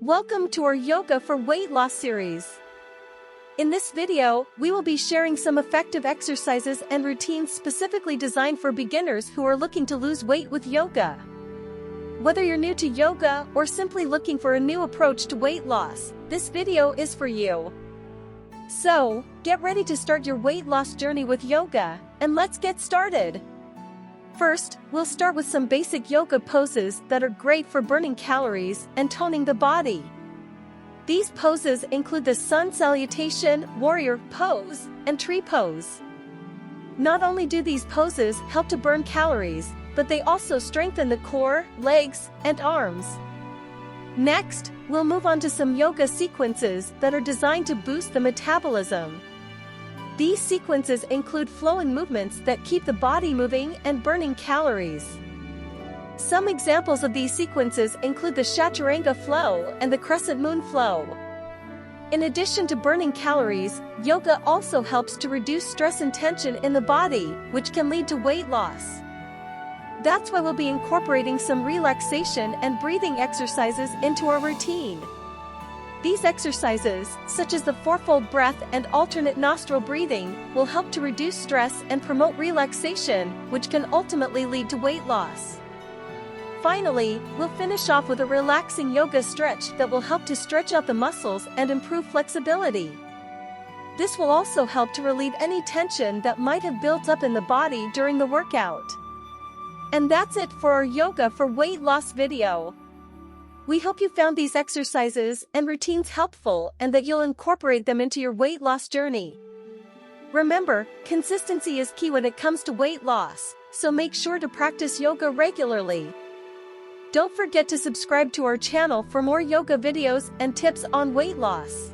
Welcome to our Yoga for Weight Loss series. In this video, we will be sharing some effective exercises and routines specifically designed for beginners who are looking to lose weight with yoga. Whether you're new to yoga or simply looking for a new approach to weight loss, this video is for you. So, get ready to start your weight loss journey with yoga, and let's get started. First, we'll start with some basic yoga poses that are great for burning calories and toning the body. These poses include the sun salutation, warrior pose, and tree pose. Not only do these poses help to burn calories, but they also strengthen the core, legs, and arms. Next, we'll move on to some yoga sequences that are designed to boost the metabolism. These sequences include flowing movements that keep the body moving and burning calories. Some examples of these sequences include the Chaturanga flow and the crescent moon flow. In addition to burning calories, yoga also helps to reduce stress and tension in the body, which can lead to weight loss. That's why we'll be incorporating some relaxation and breathing exercises into our routine. These exercises, such as the fourfold breath and alternate nostril breathing, will help to reduce stress and promote relaxation, which can ultimately lead to weight loss. Finally, we'll finish off with a relaxing yoga stretch that will help to stretch out the muscles and improve flexibility. This will also help to relieve any tension that might have built up in the body during the workout. And that's it for our Yoga for Weight Loss video. We hope you found these exercises and routines helpful and that you'll incorporate them into your weight loss journey. Remember, consistency is key when it comes to weight loss, so make sure to practice yoga regularly. Don't forget to subscribe to our channel for more yoga videos and tips on weight loss.